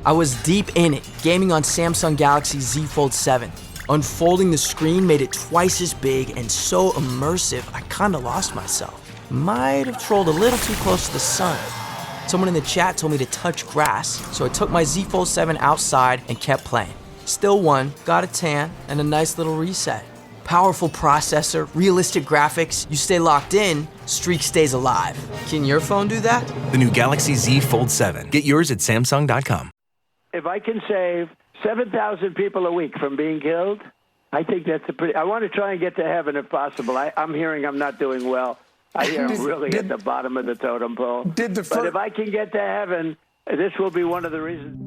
I was deep in it, gaming on Samsung Galaxy Z Fold 7. Unfolding the screen made it twice as big and so immersive, I kinda lost myself. Might have trolled a little too close to the sun. Someone in the chat told me to touch grass, so I took my Z Fold 7 outside and kept playing. Still won, got a tan, and a nice little reset. Powerful processor, realistic graphics, you stay locked in, streak stays alive. Can your phone do that? The new Galaxy Z Fold 7. Get yours at Samsung.com. If I can save 7,000 people a week from being killed, I think that's I want to try and get to heaven if possible. I'm hearing I'm not doing well. I hear I'm really at the bottom of the totem pole. But if I can get to heaven, this will be one of the reasons.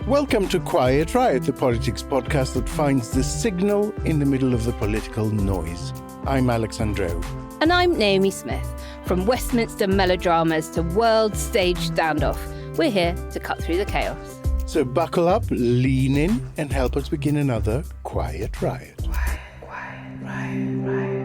Welcome to Quiet Riot, the politics podcast that finds the signal in the middle of the political noise. I'm Andreou. And I'm Naomi Smith. From Westminster melodramas to world stage standoff, we're here to cut through the chaos. So buckle up, lean in, and help us begin another Quiet Riot. Quiet Riot.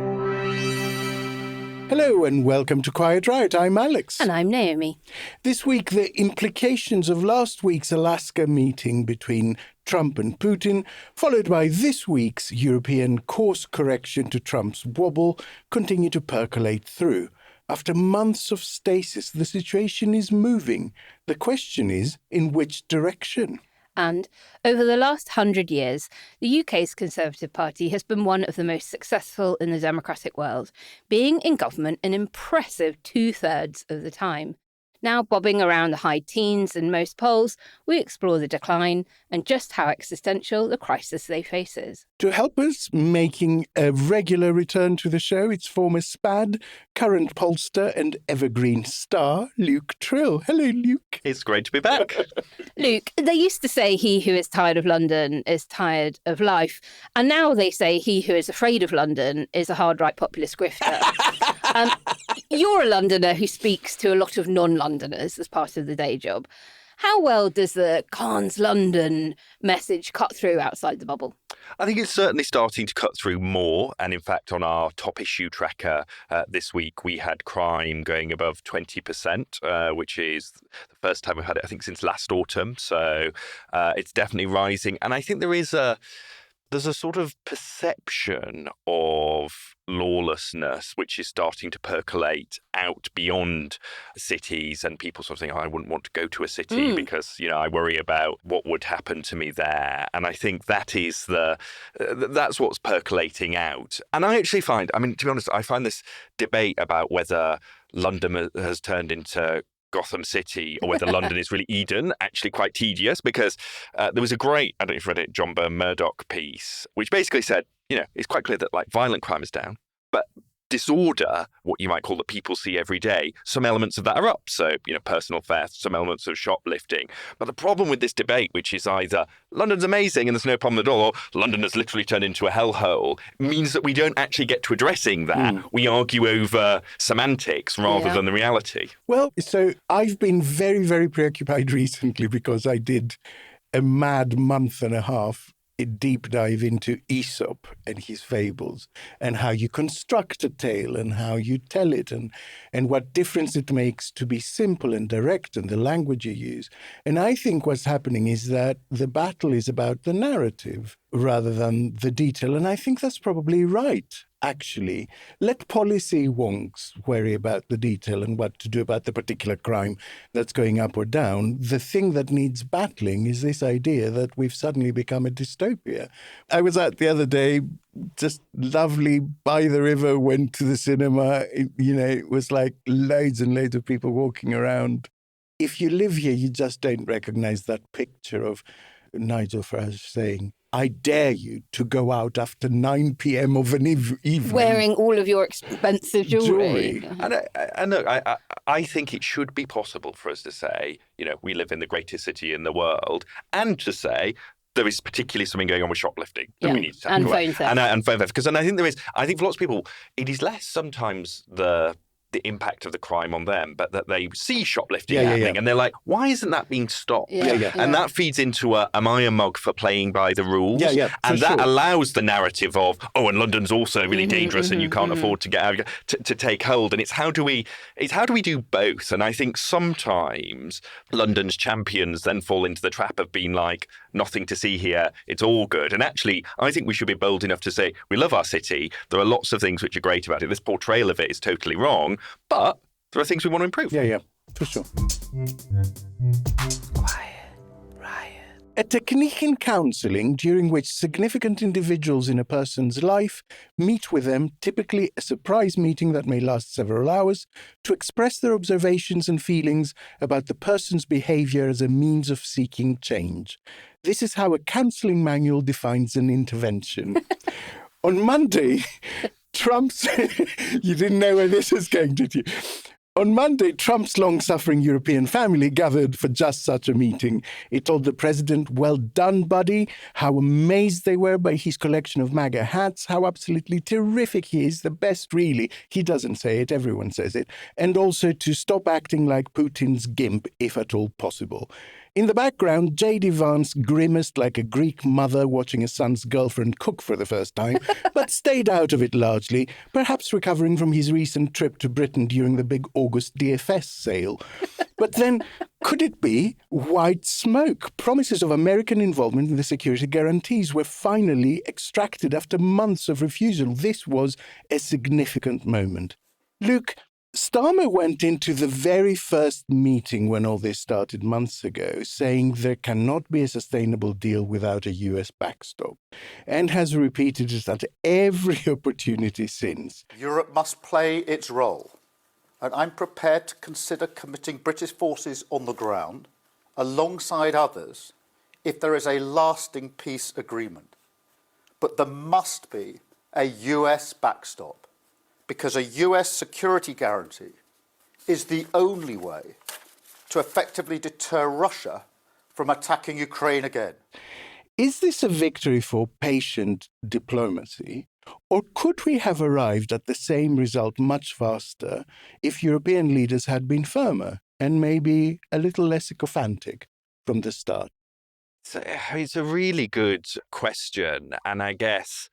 Hello and welcome to Quiet Riot. I'm Alex. And I'm Naomi. This week, the implications of last week's Alaska meeting between Trump and Putin, followed by this week's European course correction to Trump's wobble, continue to percolate through. After months of stasis, the situation is moving. The question is, in which direction? And over the last 100 years, the UK's Conservative Party has been one of the most successful in the democratic world, being in government an impressive 2/3 of the time. Now bobbing around the high teens in most polls, we explore the decline and just how existential the crisis they face is. To help us, making a regular return to the show, it's former SPAD, current pollster and evergreen star, Luke Tryl. Hello, Luke. It's great to be back. Luke, they used to say he who is tired of London is tired of life. And now they say he who is afraid of London is a hard-right populist grifter. You're a Londoner who speaks to a lot of non-Londoners as part of the day job. How well does the Cannes London message cut through outside the bubble? I think it's certainly starting to cut through more. And in fact, on our top issue tracker this week, we had crime going above 20%, which is the first time we've had it, I think, since last autumn. So it's definitely rising. And I think there's a sort of perception of lawlessness which is starting to percolate out beyond cities, and people sort of think, I wouldn't want to go to a city because, I worry about what would happen to me there. And I think that's what's percolating out. And I actually find, to be honest, I find this debate about whether London has turned into Gotham City or whether London is really Eden actually quite tedious, because there was a great, I don't know if you've read it, John Murdoch piece, which basically said, it's quite clear that violent crime is down, but disorder, what you might call that people see every day, some elements of that are up. So, personal theft, some elements of shoplifting. But the problem with this debate, which is either London's amazing and there's no problem at all, or London has literally turned into a hellhole, means that we don't actually get to addressing that. We argue over semantics rather than the reality. Well, so I've been very, very preoccupied recently because I did a mad month and a half a deep dive into Aesop and his fables and how you construct a tale and how you tell it and what difference it makes to be simple and direct and the language you use. And I think what's happening is that the battle is about the narrative rather than the detail. And I think that's probably right. Actually, let policy wonks worry about the detail and what to do about the particular crime that's going up or down. The thing that needs battling is this idea that we've suddenly become a dystopia. I was out the other day, just lovely by the river, went to the cinema. It was like loads and loads of people walking around. If you live here, you just don't recognize that picture of Nigel Farage saying, I dare you to go out after 9 p.m. of an evening. Wearing all of your expensive jewellery. And look, I think it should be possible for us to say, we live in the greatest city in the world, and to say there is particularly something going on with shoplifting that we need to tackle. And phone theft. And phone theft. Because I think for lots of people, it is less sometimes the the impact of the crime on them, but that they see shoplifting happening and they're like, why isn't that being stopped? And that feeds into am I a mug for playing by the rules? And that allows the narrative of, and London's also really dangerous and you can't afford to get out to take hold. And it's how do we do both? And I think sometimes London's champions then fall into the trap of being like, nothing to see here, it's all good. And actually, I think we should be bold enough to say, we love our city, there are lots of things which are great about it. This portrayal of it is totally wrong, but there are things we want to improve. Yeah, for sure. Riot. A technique in counselling during which significant individuals in a person's life meet with them, typically a surprise meeting that may last several hours, to express their observations and feelings about the person's behaviour as a means of seeking change. This is how a counselling manual defines an intervention. On Monday, Trump's... You didn't know where this was going, did you? On Monday, Trump's long-suffering European family gathered for just such a meeting. It told the president, well done, buddy, how amazed they were by his collection of MAGA hats, how absolutely terrific he is, the best really. He doesn't say it, everyone says it. And also to stop acting like Putin's gimp, if at all possible. In the background, J.D. Vance grimaced like a Greek mother watching a son's girlfriend cook for the first time, but stayed out of it largely, perhaps recovering from his recent trip to Britain during the big August DFS sale. But then, could it be white smoke? Promises of American involvement in the security guarantees were finally extracted after months of refusal. This was a significant moment. Luke, Starmer went into the very first meeting when all this started months ago, saying there cannot be a sustainable deal without a US backstop, and has repeated it at every opportunity since. Europe must play its role, and I'm prepared to consider committing British forces on the ground alongside others if there is a lasting peace agreement. But there must be a US backstop, because a US security guarantee is the only way to effectively deter Russia from attacking Ukraine again. Is this a victory for patient diplomacy, or could we have arrived at the same result much faster if European leaders had been firmer and maybe a little less sycophantic from the start? So, it's a really good question. And I guess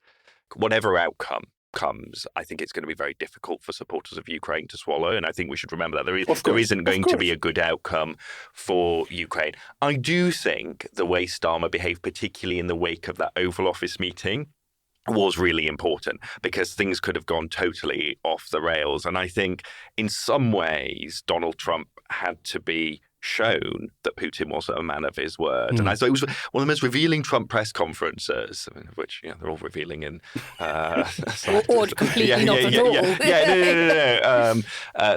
whatever outcome comes, I think it's going to be very difficult for supporters of Ukraine to swallow. And I think we should remember that there isn't going to be a good outcome for Ukraine. I do think the way Starmer behaved, particularly in the wake of that Oval Office meeting, was really important because things could have gone totally off the rails. And I think in some ways, Donald Trump had to be shown that Putin wasn't a man of his word. And I thought it was one of the most revealing Trump press conferences, which they're all revealing in... or completely not at all. No.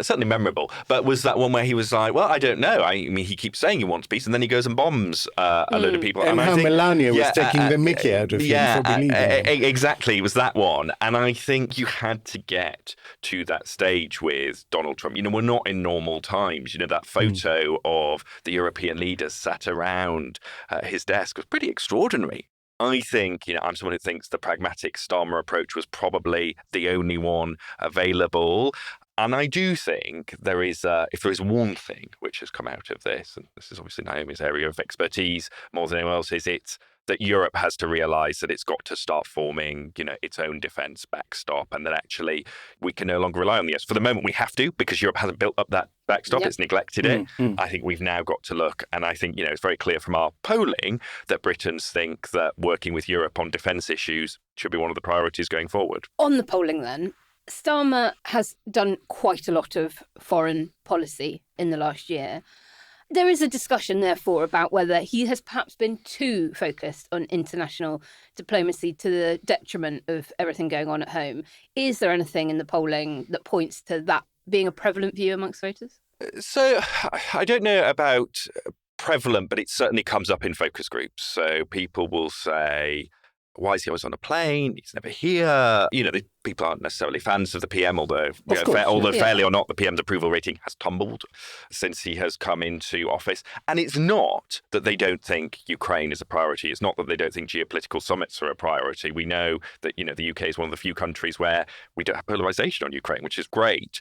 Certainly memorable. But was that one where he was like, well, I don't know. I mean, he keeps saying he wants peace, and then he goes and bombs a load of people. And how Melania was taking the mickey out of him for believing him. Exactly. It was that one. And I think you had to get to that stage with Donald Trump. We're not in normal times. That photo of the European leaders sat around his desk was pretty extraordinary. I think, I'm someone who thinks the pragmatic Starmer approach was probably the only one available. And I do think there is, if there is one thing which has come out of this, and this is obviously Naomi's area of expertise more than anyone else, is it's that Europe has to realise that it's got to start forming, its own defence backstop, and that actually we can no longer rely on the US. For the moment, we have to, because Europe hasn't built up that backstop. It's neglected it. I think we've now got to look, and I think, it's very clear from our polling that Britons think that working with Europe on defence issues should be one of the priorities going forward. On the polling then, Starmer has done quite a lot of foreign policy in the last year. There is a discussion, therefore, about whether he has perhaps been too focused on international diplomacy to the detriment of everything going on at home. Is there anything in the polling that points to that being a prevalent view amongst voters? So I don't know about prevalent, but it certainly comes up in focus groups. So people will say, why is he always on a plane? He's never here. The people aren't necessarily fans of the PM, although fairly or not, the PM's approval rating has tumbled since he has come into office. And it's not that they don't think Ukraine is a priority. It's not that they don't think geopolitical summits are a priority. We know that, the UK is one of the few countries where we don't have polarization on Ukraine, which is great.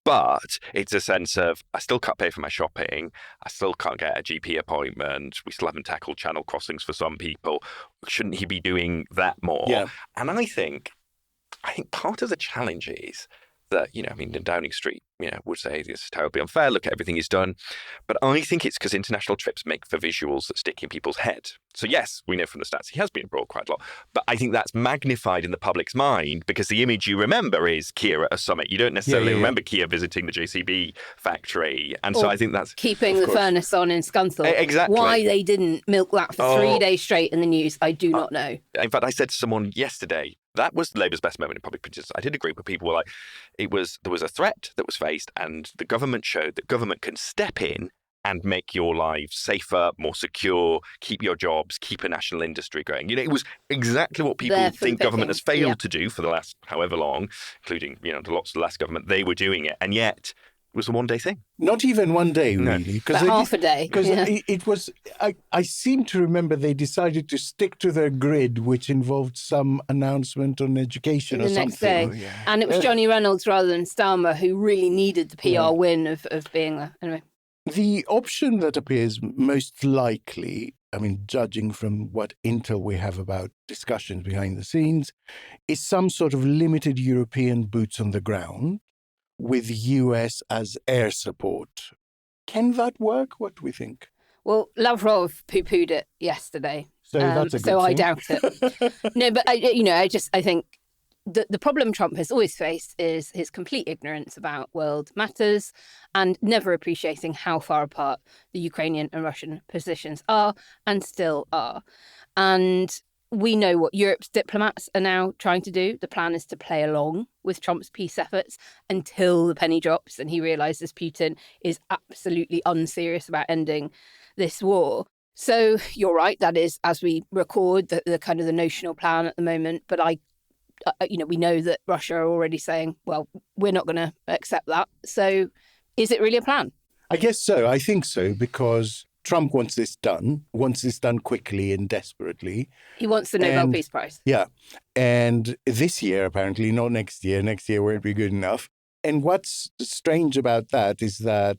But it's a sense of, I still can't pay for my shopping. I still can't get a GP appointment. We still haven't tackled channel crossings for some people. Shouldn't he be doing that more? Yeah. And I think part of the challenge is that, in Downing Street, would say this is terribly unfair. Look at everything he's done. But I think it's because international trips make for visuals that stick in people's head. So yes, we know from the stats he has been abroad quite a lot. But I think that's magnified in the public's mind because the image you remember is Keir at a summit. You don't necessarily remember Keir visiting the JCB factory. And so I think that's... Keeping the furnace on in Scunthorpe. Exactly. Why they didn't milk that for 3 days straight in the news, I do not know. In fact, I said to someone yesterday, that was Labour's best moment in public politics. I did agree with people were like, there was a threat that was faced and the government showed that government can step in and make your lives safer, more secure, keep your jobs, keep a national industry going. It was exactly what people think government has failed to do for the last however long, including, the lots of the last government. They were doing it. And yet it was a one-day thing. Not even one day, really. But half a day. Because it was, I seem to remember they decided to stick to their grid, which involved some announcement on education or something. The next day. And it was Johnny Reynolds rather than Starmer who really needed the PR win of being there. Anyway. The option that appears most likely, judging from what intel we have about discussions behind the scenes, is some sort of limited European boots on the ground with US as air support. Can that work? What do we think? Well, Lavrov poo-pooed it yesterday. So that's a good so thing. I doubt it. No, but I think the problem Trump has always faced is his complete ignorance about world matters and never appreciating how far apart the Ukrainian and Russian positions are and still are. And we know what Europe's diplomats are now trying to do. The plan is to play along with Trump's peace efforts until the penny drops and he realises Putin is absolutely unserious about ending this war. So you're right, that is, as we record, the kind of the notional plan at the moment. But we know that Russia are already saying, well, we're not going to accept that. So is it really a plan? I guess so. I think so, because Trump wants this done quickly and desperately. He wants the Nobel Peace Prize. Yeah. And this year, apparently, not next year. Next year won't be good enough. And what's strange about that is that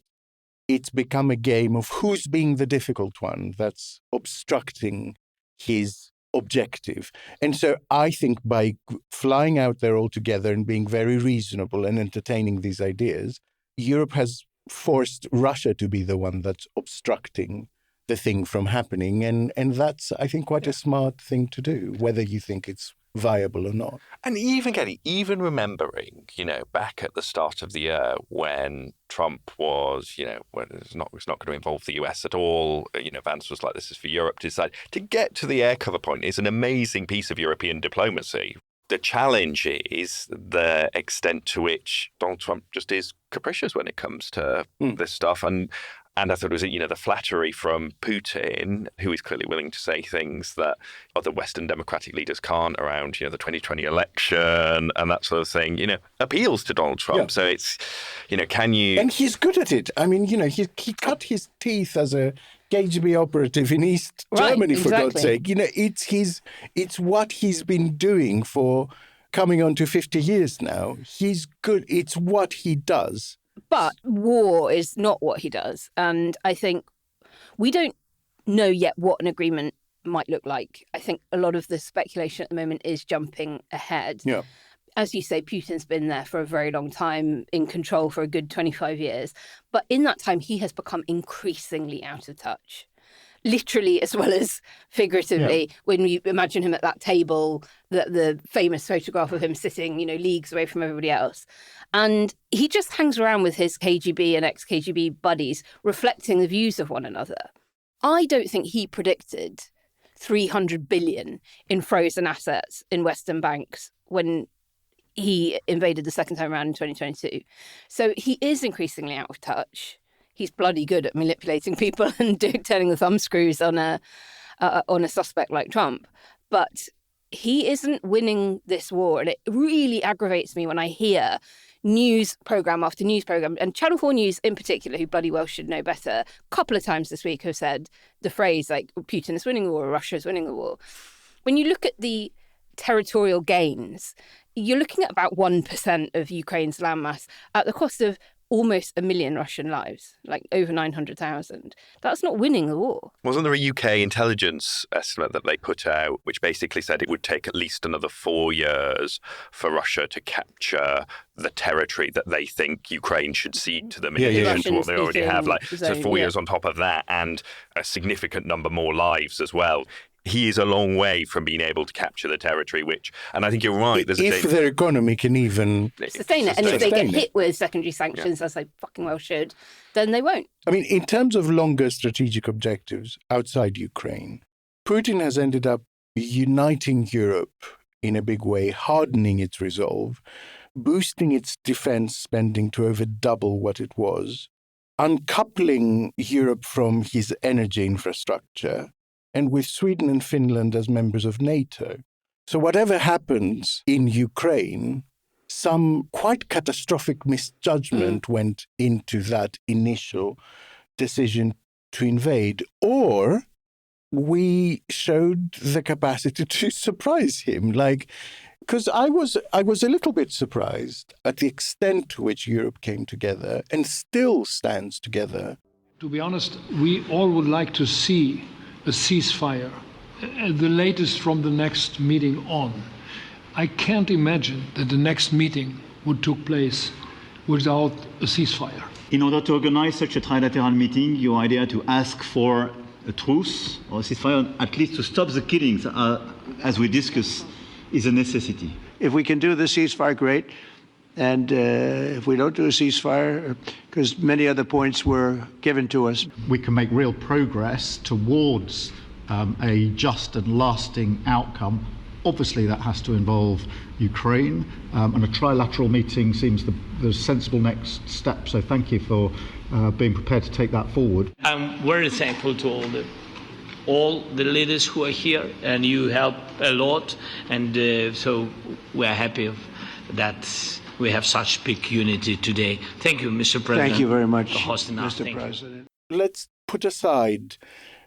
it's become a game of who's being the difficult one that's obstructing his objective. And so I think by flying out there all together and being very reasonable and entertaining these ideas, Europe has forced Russia to be the one that's obstructing the thing from happening. And that's, I think, quite a smart thing to do, whether you think it's viable or not. And even remembering, back at the start of the year when Trump was, when it's not going to involve the US at all, Vance was like, this is for Europe to decide. To get to the air cover point is an amazing piece of European diplomacy. The challenge is the extent to which Donald Trump just is capricious when it comes to this stuff. And I thought it was, the flattery from Putin, who is clearly willing to say things that other Western democratic leaders can't around, the 2020 election and that sort of thing, appeals to Donald Trump. Yeah. So it's, can you... And he's good at it. He cut his teeth as a KGB operative in East Germany, for God's sake. It's what he's been doing for coming on to 50 years now. He's good. It's what he does. But war is not what he does. And I think we don't know yet what an agreement might look like. I think a lot of the speculation at the moment is jumping ahead. Yeah. As you say, Putin's been there for a very long time, in control for a good 25 years. But in that time, he has become increasingly out of touch, literally as well as figuratively. Yeah. When you imagine him at that table, the famous photograph of him sitting, leagues away from everybody else. And he just hangs around with his KGB and ex-KGB buddies, reflecting the views of one another. I don't think he predicted 300 billion in frozen assets in Western banks when he invaded the second time around in 2022. So he is increasingly out of touch. He's bloody good at manipulating people and turning the thumbscrews on a suspect like Trump. But he isn't winning this war. And it really aggravates me when I hear news program after news program, and Channel 4 News in particular, who bloody well should know better, a couple of times this week have said the phrase like Putin is winning the war or Russia is winning the war. When you look at the territorial gains, you're looking at about 1% of Ukraine's landmass at the cost of almost 1 million Russian lives, like over 900,000. That's not winning the war. Wasn't there a UK intelligence estimate that they put out, which basically said it would take at least another 4 years for Russia to capture the territory that they think Ukraine should cede to them in addition to what they already have? So 4 years on top of that, and a significant number more lives as well. He is a long way from being able to capture the territory, and I think you're right. If their economy can even sustain it, and if they get hit with secondary sanctions, as they fucking well should, then they won't. I mean, in terms of longer strategic objectives outside Ukraine, Putin has ended up uniting Europe in a big way, hardening its resolve, boosting its defense spending to over double what it was, uncoupling Europe from his energy infrastructure, and with Sweden and Finland as members of NATO. So whatever happens in Ukraine, some quite catastrophic misjudgment went into that initial decision to invade, or we showed the capacity to surprise him. Because I was a little bit surprised at the extent to which Europe came together and still stands together. To be honest, we all would like to see a ceasefire, the latest from the next meeting on. I can't imagine that the next meeting would take place without a ceasefire. In order to organize such a trilateral meeting, your idea to ask for a truce or a ceasefire, at least to stop the killings, as we discussed, is a necessity. If we can do the ceasefire, great. And if we don't do a ceasefire, because many other points were given to us. We can make real progress towards a just and lasting outcome. Obviously, that has to involve Ukraine, and a trilateral meeting seems the sensible next step. So thank you for being prepared to take that forward. I'm very thankful to all the leaders who are here, and you help a lot, and so we're happy that we have such big unity today. Thank you, Mr. President. Thank you very much, for hosting us. Mr. President. Let's put aside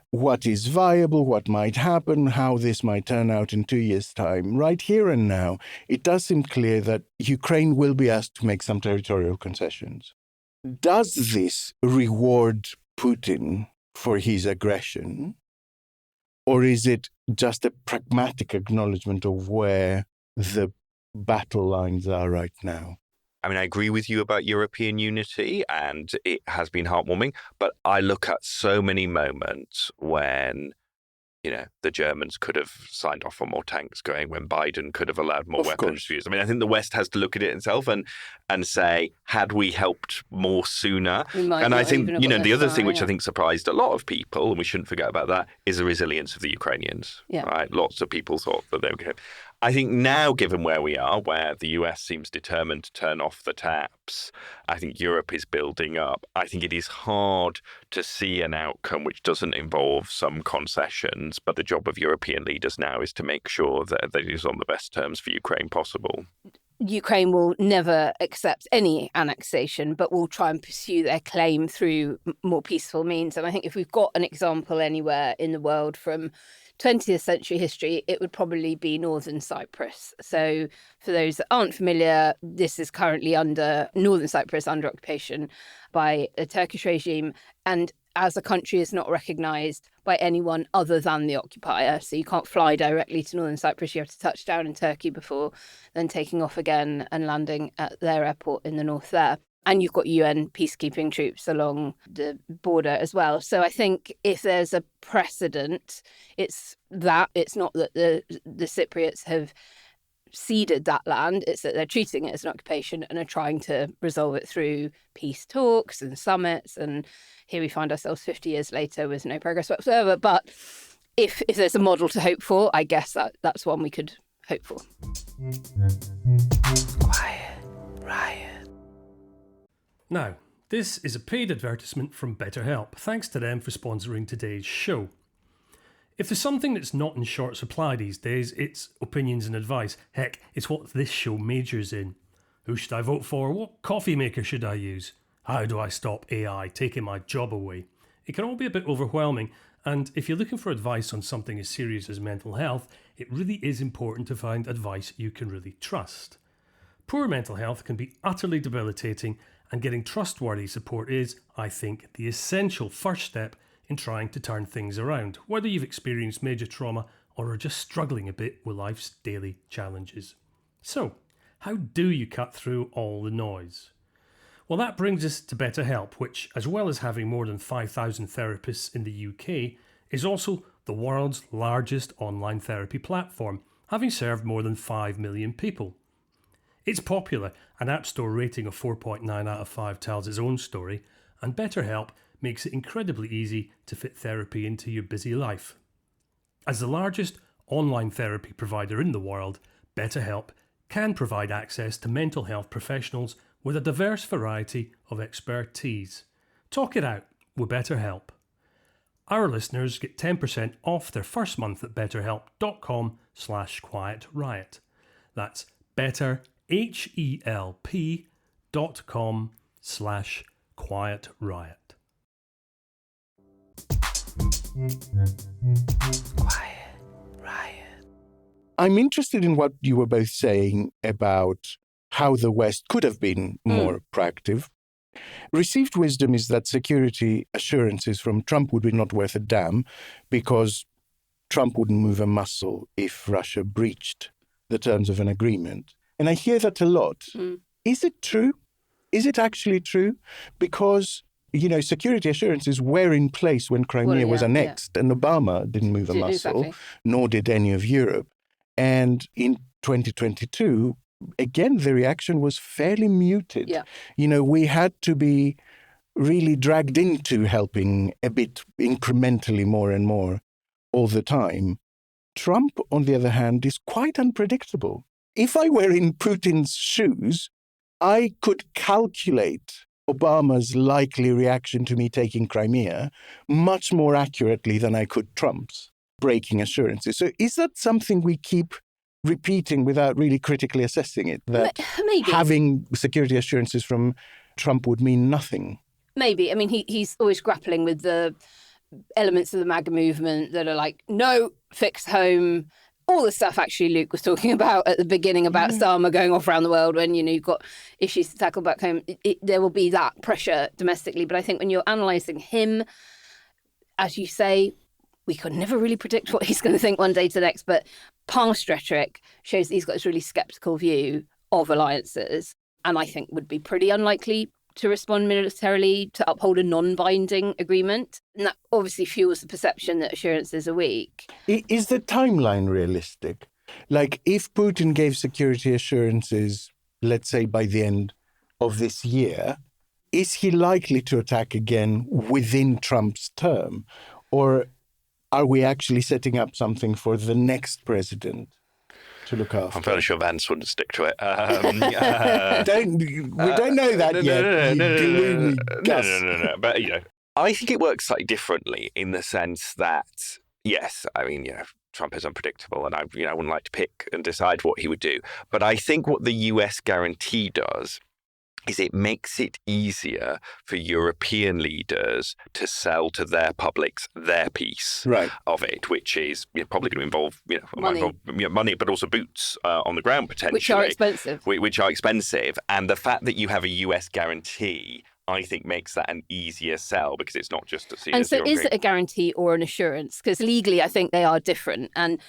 what is viable, what might happen, how this might turn out in 2 years' time. Right here and now, it does seem clear that Ukraine will be asked to make some territorial concessions. Does this reward Putin for his aggression, or is it just a pragmatic acknowledgement of where the battle lines are right now? I mean, I agree with you about European unity, and it has been heartwarming, but I look at so many moments when, the Germans could have signed off on more tanks going, when Biden could have allowed more weapons to use. I mean, I think the West has to look at it itself and say, had we helped more sooner? And I think, the other thing which I think surprised a lot of people, and we shouldn't forget about that, is the resilience of the Ukrainians. Yeah. Right? Lots of people thought that they were going to... I think now, given where we are, where the US seems determined to turn off the taps, I think Europe is building up. I think it is hard to see an outcome which doesn't involve some concessions, but the job of European leaders now is to make sure that it is on the best terms for Ukraine possible. Ukraine will never accept any annexation, but will try and pursue their claim through more peaceful means. And I think if we've got an example anywhere in the world from 20th century history, it would probably be Northern Cyprus. So for those that aren't familiar, this is currently Northern Cyprus under occupation by a Turkish regime. And as a country, is not recognised by anyone other than the occupier. So you can't fly directly to Northern Cyprus. You have to touch down in Turkey before then taking off again and landing at their airport in the north there. And you've got UN peacekeeping troops along the border as well. So I think if there's a precedent, it's that. It's not that the Cypriots have ceded that land, it's that they're treating it as an occupation and are trying to resolve it through peace talks and summits. And here we find ourselves 50 years later with no progress whatsoever. But if there's a model to hope for, I guess that's one we could hope for. Quiet Riot. Now, this is a paid advertisement from BetterHelp. Thanks to them for sponsoring today's show. If there's something that's not in short supply these days, it's opinions and advice. Heck, it's what this show majors in. Who should I vote for? What coffee maker should I use? How do I stop AI taking my job away? It can all be a bit overwhelming, and if you're looking for advice on something as serious as mental health, it really is important to find advice you can really trust. Poor mental health can be utterly debilitating, and getting trustworthy support is, I think, the essential first step in trying to turn things around, whether you've experienced major trauma or are just struggling a bit with life's daily challenges. So, how do you cut through all the noise? Well, that brings us to BetterHelp, which, as well as having more than 5,000 therapists in the UK, is also the world's largest online therapy platform, having served more than 5 million people. It's popular, an App Store rating of 4.9 out of 5 tells its own story, and BetterHelp makes it incredibly easy to fit therapy into your busy life. As the largest online therapy provider in the world, BetterHelp can provide access to mental health professionals with a diverse variety of expertise. Talk it out with BetterHelp. Our listeners get 10% off their first month at betterhelp.com/quietriot. That's betterhelp.com/quietriot. Quiet Riot. I'm interested in what you were both saying about how the West could have been more proactive. Received wisdom is that security assurances from Trump would be not worth a damn because Trump wouldn't move a muscle if Russia breached the terms of an agreement. And I hear that a lot. Is it true? Is it actually true? Because, security assurances were in place when Crimea was annexed, and Obama didn't move a muscle, nor did any of Europe. And in 2022, again, the reaction was fairly muted. We had to be really dragged into helping a bit incrementally more and more all the time. Trump, on the other hand, is quite unpredictable. If I were in Putin's shoes, I could calculate Obama's likely reaction to me taking Crimea much more accurately than I could Trump's breaking assurances. So is that something we keep repeating without really critically assessing it, that Maybe. Having security assurances from Trump would mean nothing? Maybe. I mean, he's always grappling with the elements of the MAGA movement that are like, no, fixed home, all the stuff actually Luke was talking about at the beginning about Starmer going off around the world when, you've got issues to tackle back home. There will be that pressure domestically. But I think when you're analysing him, as you say, we could never really predict what he's going to think one day to the next, but past rhetoric shows that he's got this really sceptical view of alliances, and I think would be pretty unlikely to respond militarily to uphold a non-binding agreement. And that obviously fuels the perception that assurances are weak. Is the timeline realistic? Like, if Putin gave security assurances, let's say by the end of this year, is he likely to attack again within Trump's term? Or are we actually setting up something for the next president to look after? I'm fairly sure Vance wouldn't stick to it. We don't know that yet. No. But, I think it works slightly differently in the sense that, yes, I mean, Trump is unpredictable and I wouldn't like to pick and decide what he would do. But I think what the US guarantee does is it makes it easier for European leaders to sell to their publics their piece of it, which is probably going to involve money, but also boots on the ground potentially, which are expensive. And the fact that you have a US guarantee, I think, makes that an easier sell because it's not just a serious. And so, is it a guarantee or an assurance? Because legally, I think they are different. And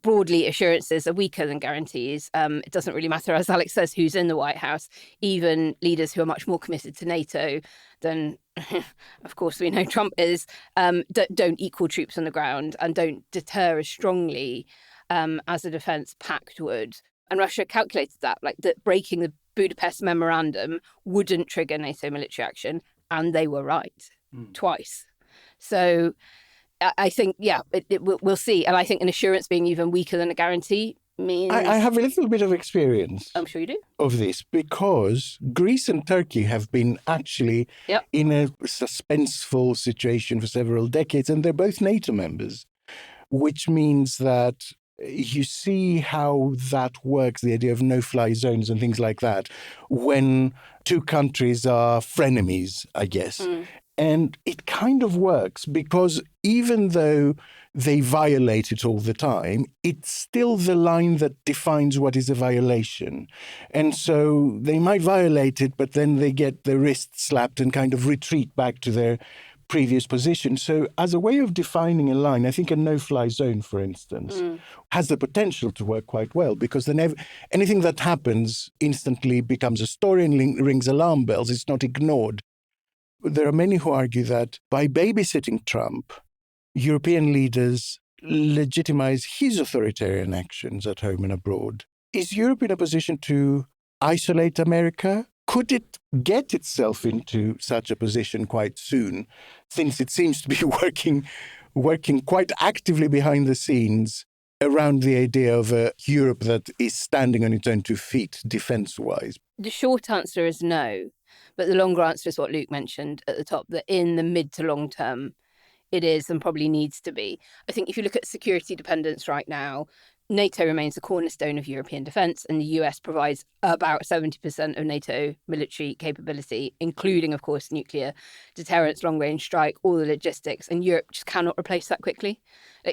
broadly, assurances are weaker than guarantees. It doesn't really matter, as Alex says, who's in the White House. Even leaders who are much more committed to NATO than, of course, we know Trump is, don't equal troops on the ground and don't deter as strongly as a defence pact would. And Russia calculated that breaking the Budapest Memorandum wouldn't trigger NATO military action, and they were right twice. So I think, we'll see. And I think an assurance being even weaker than a guarantee means... I have a little bit of experience. I'm sure you do. Of this, because Greece and Turkey have been actually in a suspenseful situation for several decades, and they're both NATO members, which means that you see how that works, the idea of no-fly zones and things like that, when two countries are frenemies, I guess. And it kind of works because even though they violate it all the time, it's still the line that defines what is a violation. And so they might violate it, but then they get their wrist slapped and kind of retreat back to their previous position. So as a way of defining a line, I think a no-fly zone, for instance, has the potential to work quite well, because then anything that happens instantly becomes a story and rings alarm bells. It's not ignored. There are many who argue that by babysitting Trump, European leaders legitimize his authoritarian actions at home and abroad. Is Europe in a position to isolate America? Could it get itself into such a position quite soon, since it seems to be working quite actively behind the scenes around the idea of a Europe that is standing on its own 2 feet defense-wise? The short answer is no, but the longer answer is what Luke mentioned at the top, that in the mid to long term, it is and probably needs to be. I think if you look at security dependence right now, NATO remains the cornerstone of European defence, and the US provides about 70% of NATO military capability, including, of course, nuclear deterrence, long-range strike, all the logistics, and Europe just cannot replace that quickly.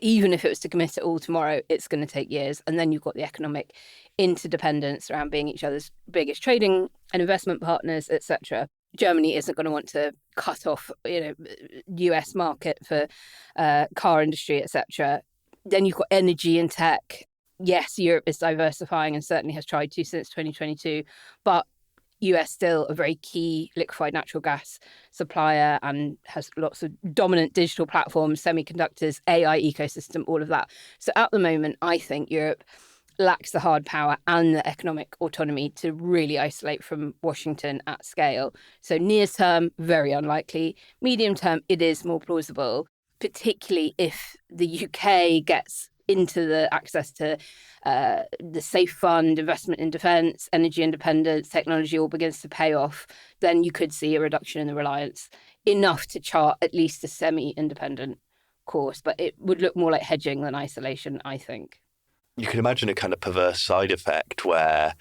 Even if it was to commit it all tomorrow, it's going to take years. And then you've got the economic interdependence around being each other's biggest trading and investment partners, etc. Germany isn't going to want to cut off, US market for car industry, etc. Then you've got energy and tech. Yes, Europe is diversifying and certainly has tried to since 2022, but US still a very key liquefied natural gas supplier and has lots of dominant digital platforms, semiconductors, AI ecosystem, all of that. So at the moment, I think Europe lacks the hard power and the economic autonomy to really isolate from Washington at scale. So near term, very unlikely. Medium term, it is more plausible, particularly if the UK gets into the access to the safe fund, investment in defence, energy independence, technology all begins to pay off, then you could see a reduction in the reliance, enough to chart at least a semi-independent course. But it would look more like hedging than isolation, I think. You can imagine a kind of perverse side effect where,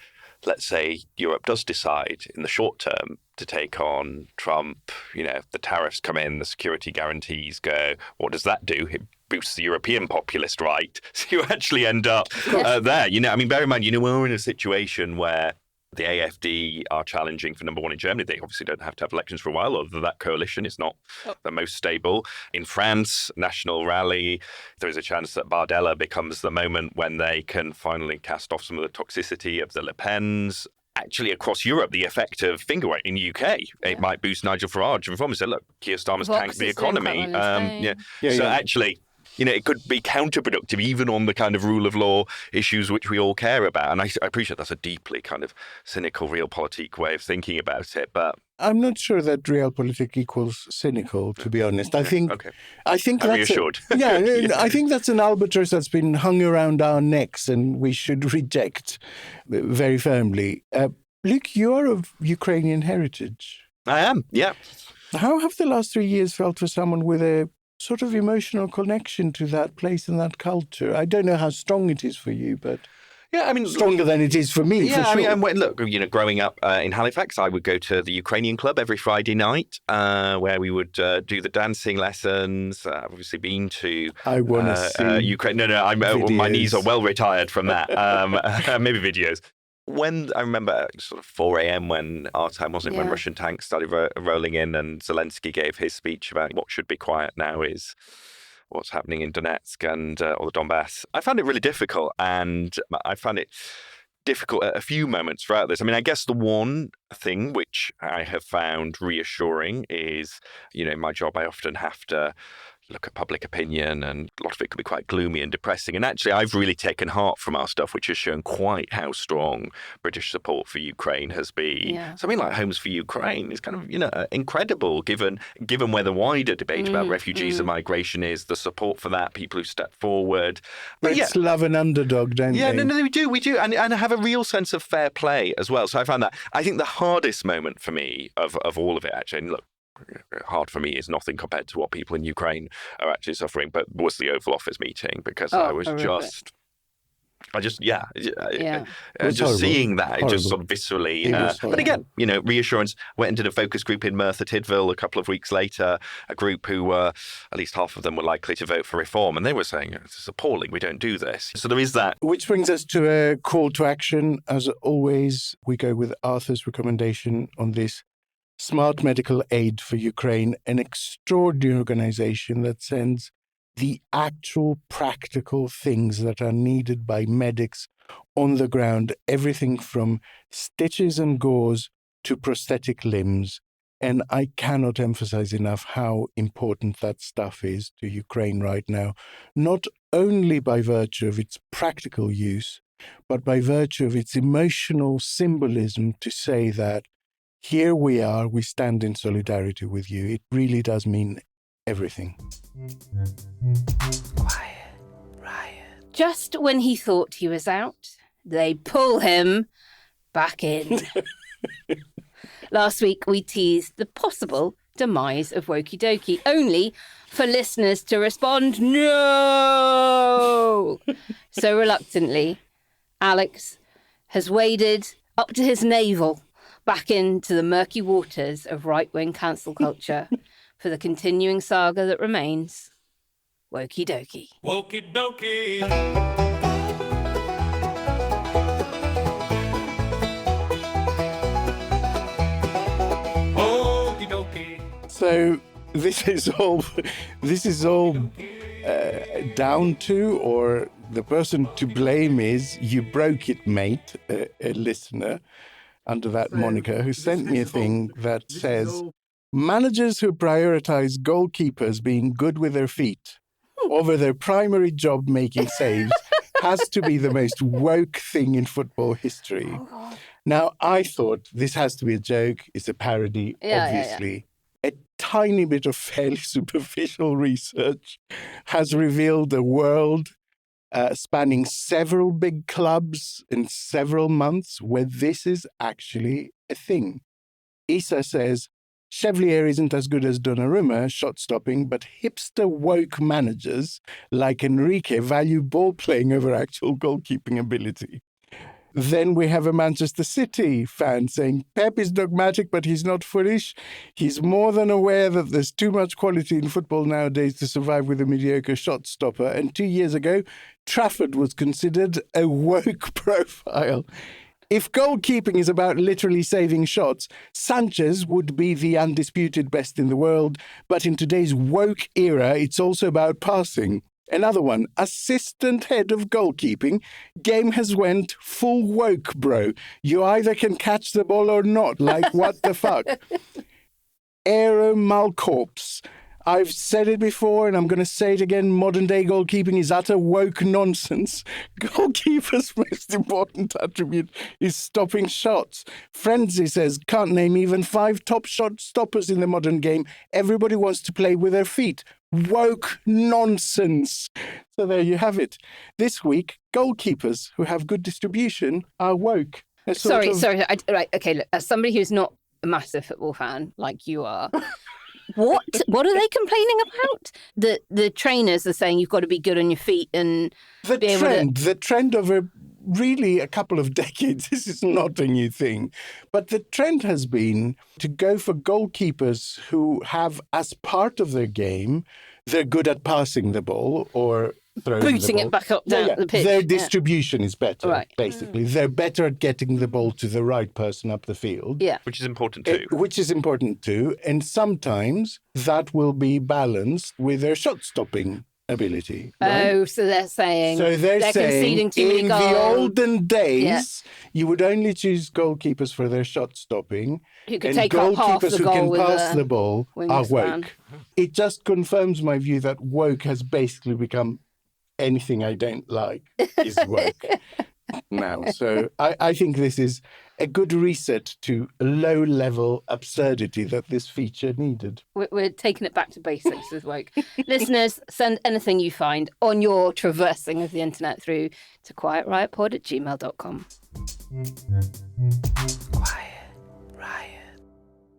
let's say, Europe does decide in the short term to take on Trump. The tariffs come in, the security guarantees go. What does that do? It boosts the European populist right. So you actually end up there. Bear in mind, we're in a situation where the AfD are challenging for number one in Germany. They obviously don't have to have elections for a while, although that coalition is not the most stable. In France, National Rally, there is a chance that Bardella becomes the moment when they can finally cast off some of the toxicity of the Le Pens. Actually, across Europe, the effect of finger weight in the UK, it might boost Nigel Farage and reform. Say, look, Keir Starmer's tanked the economy. Actually, it could be counterproductive even on the kind of rule of law issues which we all care about. And I appreciate that's a deeply kind of cynical realpolitik way of thinking about it. But I'm not sure that realpolitik equals cynical, to be honest. I think I'm that's reassured. I think that's an albatross that's been hung around our necks and we should reject very firmly. Luke, you are of Ukrainian heritage. I am, yeah. How have the last 3 years felt for someone with a sort of emotional connection to that place and that culture? I don't know how strong it is for you, but stronger than it is for me. Yeah, for sure. Look, growing up in Halifax, I would go to the Ukrainian club every Friday night, where we would do the dancing lessons. I've obviously been to Ukraine. My knees are well retired from that. Maybe videos. When I remember sort of 4 a.m. when our time wasn't, when Russian tanks started rolling in and Zelensky gave his speech about what should be quiet now is what's happening in Donetsk and or the Donbass. I found it really difficult, and I found it difficult at a few moments throughout this. I guess the one thing which I have found reassuring is, in my job I often have to look at public opinion, and a lot of it can be quite gloomy and depressing. And actually, I've really taken heart from our stuff, which has shown quite how strong British support for Ukraine has been. Yeah. Something like Homes for Ukraine is kind of, incredible, given where the wider debate about refugees and migration is, the support for that, people who step forward. Brits love an underdog, don't they? Yeah, no, we do. And have a real sense of fair play as well. So I found that. I think the hardest moment for me of all of it, actually, and look, hard for me is nothing compared to what people in Ukraine are actually suffering, but was the Oval Office meeting, because I was I just, Yeah. just horrible. seeing that, it Horrible. just sort of viscerally. It was But again, reassurance. Went and did a focus group in Merthyr Tydfil a couple of weeks later, a group who were, at least half of them were likely to vote for reform. And they were saying, this is appalling, we don't do this. So there is that. Which brings us to a call to action. As always, we go with Arthur's recommendation on this. Smart Medical Aid for Ukraine, an extraordinary organization that sends the actual practical things that are needed by medics on the ground, everything from stitches and gauze to prosthetic limbs. And I cannot emphasize enough how important that stuff is to Ukraine right now, not only by virtue of its practical use, but by virtue of its emotional symbolism to say that here we are, we stand in solidarity with you. It really does mean everything. Quiet, riot. Just when he thought he was out, they pull him back in. Last week, we teased the possible demise of Wokey Dokey, only for listeners to respond, no! So reluctantly, Alex has waded up to his navel back into the murky waters of right-wing cancel culture for the continuing saga that remains, Wokey Dokey. Wokey Dokey. Wokey Dokey. So this is all down to, or the person to blame is You Broke It, Mate, a listener under that moniker, who sent me a thing that says, managers who prioritize goalkeepers being good with their feet over their primary job making saves has to be the most woke thing in football history. Now, I thought this has to be a joke. It's a parody, obviously. A tiny bit of fairly superficial research has revealed a world spanning several big clubs in several months where this is actually a thing. Isa says, Chevalier isn't as good as Donnarumma shot stopping, but hipster woke managers like Enrique value ball playing over actual goalkeeping ability. Then we have a Manchester City fan saying, Pep is dogmatic, but he's not foolish. He's more than aware that there's too much quality in football nowadays to survive with a mediocre shot stopper. And 2 years ago, Trafford was considered a woke profile. If goalkeeping is about literally saving shots, Sanchez would be the undisputed best in the world. But in today's woke era, it's also about passing. Another one, assistant head of goalkeeping. Game has went full woke, bro. You either can catch the ball or not. Like, what the fuck? Aero Malcorps. I've said it before and I'm going to say it again. Modern day goalkeeping is utter woke nonsense. Goalkeeper's most important attribute is stopping shots. Frenzy says, can't name even 5 top shot stoppers in the modern game. Everybody wants to play with their feet. Woke nonsense. So there you have it. This week, goalkeepers who have good distribution are woke. Sorry. Right, okay, look, as somebody who's not a massive football fan like you are, what are they complaining about? The trainers are saying you've got to be good on your feet and the trend over really a couple of decades, this is not a new thing, but the trend has been to go for goalkeepers who have, as part of their game, they're good at passing the ball or booting it back up down the pitch. Their distribution is better, right. Basically. They're better at getting the ball to the right person up the field. Yeah. Which is important too. And sometimes that will be balanced with their shot-stopping ability. Right? Oh, so they're saying they're conceding too many in goals. the olden days, you would only choose goalkeepers for their shot-stopping. Who could and take up half the goalkeepers who goal can with pass the ball are woke. wingspan. It just confirms my view that woke has basically become anything I don't like is woke now. So I think this is a good reset to low-level absurdity that this feature needed. We're taking it back to basics with woke. Listeners, send anything you find on your traversing of the internet through to quietriotpod@gmail.com.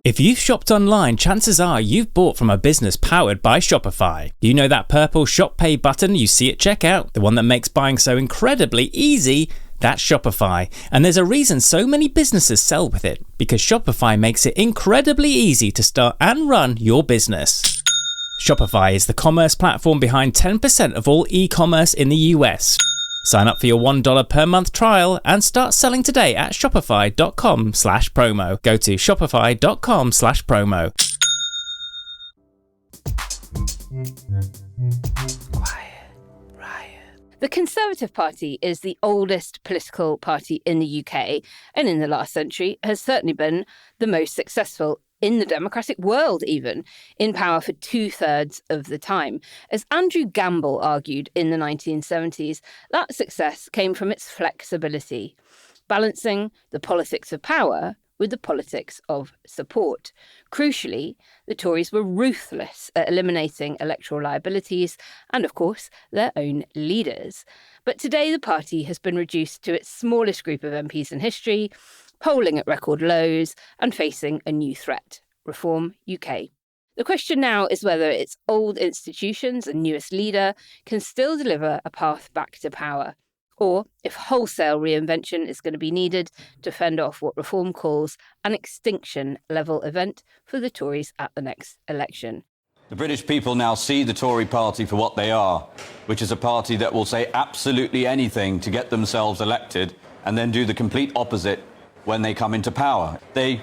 If you've shopped online, chances are you've bought from a business powered by Shopify. You know that purple Shop Pay button you see at checkout? The one that makes buying so incredibly easy? That's Shopify. And there's a reason so many businesses sell with it, because Shopify makes it incredibly easy to start and run your business. Shopify is the commerce platform behind 10% of all e-commerce in the US. Sign up for your $1 per month trial and start selling today at shopify.com/promo. Go to shopify.com/promo. The Conservative Party is the oldest political party in the UK, and in the last century has certainly been the most successful in the democratic world, even, in power for 2/3 of the time. As Andrew Gamble argued in the 1970s, that success came from its flexibility, balancing the politics of power with the politics of support. Crucially, the Tories were ruthless at eliminating electoral liabilities and, of course, their own leaders. But today the party has been reduced to its smallest group of MPs in history, polling at record lows and facing a new threat: Reform UK. The question now is whether its old institutions and newest leader can still deliver a path back to power, or if wholesale reinvention is going to be needed to fend off what Reform calls an extinction-level event for the Tories at the next election. The British people now see the Tory party for what they are, which is a party that will say absolutely anything to get themselves elected and then do the complete opposite when they come into power. They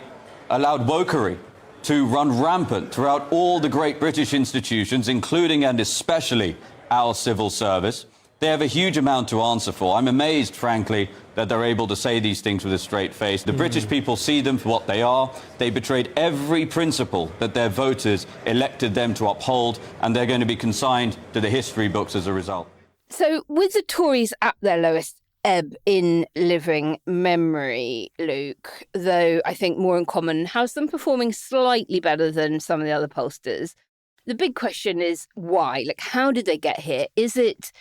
allowed wokery to run rampant throughout all the great British institutions, including and especially our civil service. They have a huge amount to answer for. I'm amazed, frankly, that they're able to say these things with a straight face. The British people see them for what they are. They betrayed every principle that their voters elected them to uphold, and they're going to be consigned to the history books as a result. So with the Tories at their lowest ebb in living memory, Luke, though I think more in common, how's them performing slightly better than some of the other pollsters? The big question is why? Like, how did they get here? Is it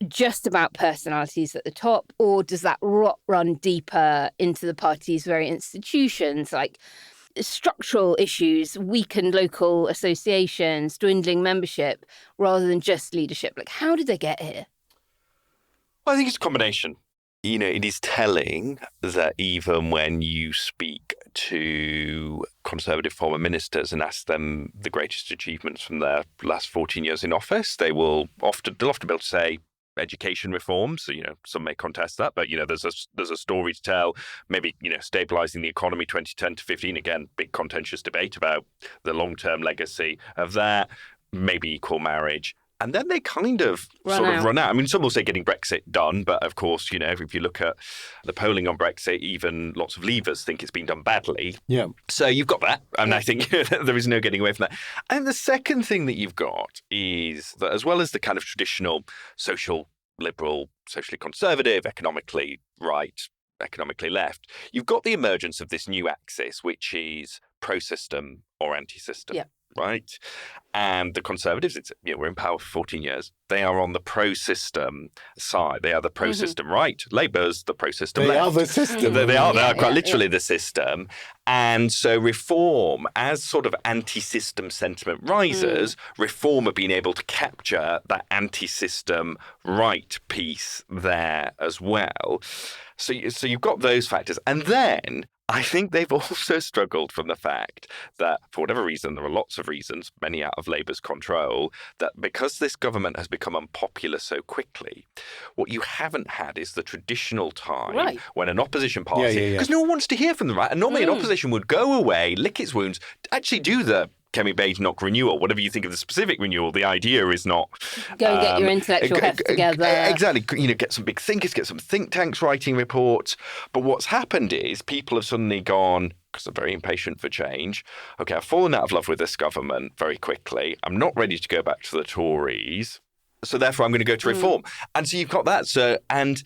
just about personalities at the top, or does that run deeper into the party's very institutions, like structural issues, weakened local associations, dwindling membership, rather than just leadership? Like, how did they get here? Well, I think it's a combination. You know, it is telling that even when you speak to Conservative former ministers and ask them the greatest achievements from their last 14 years in office, they'll often be able to say education reform. So, you know, some may contest that, but, you know, there's a story to tell. Maybe, you know, stabilising the economy 2010 to 15. Again, big contentious debate about the long-term legacy of that. Maybe equal marriage. And then they kind of run out. I mean, some will say getting Brexit done, but of course, you know, if you look at the polling on Brexit, even lots of Leavers think it's been done badly. Yeah. So you've got that. And I think there is no getting away from that. And the second thing that you've got is that, as well as the kind of traditional social liberal, socially conservative, economically right, economically left, you've got the emergence of this new axis, which is pro-system or anti-system. Yeah. Right. And the Conservatives, we're in power for 14 years. They are on the pro-system side. They are the pro-system right. Labour's the pro-system left. They are the system. They are quite literally the system. And so Reform, as sort of anti-system sentiment rises, Reform have been able to capture that anti-system right piece there as well. So you've got those factors. And then I think they've also struggled from the fact that, for whatever reason, there are lots of reasons, many out of Labour's control, that because this government has become unpopular so quickly, what you haven't had is the traditional time when an opposition party, because no one wants to hear from them, right? And normally an opposition would go away, lick its wounds, actually do the Kemi Badenoch renewal, whatever you think of the specific renewal. The idea is not go and get your intellectual heft together. Exactly, you know, get some big thinkers, get some think tanks writing reports. But what's happened is people have suddenly gone, because they're very impatient for change. Okay, I've fallen out of love with this government very quickly. I'm not ready to go back to the Tories, so therefore I'm going to go to Reform. And so you've got that. So and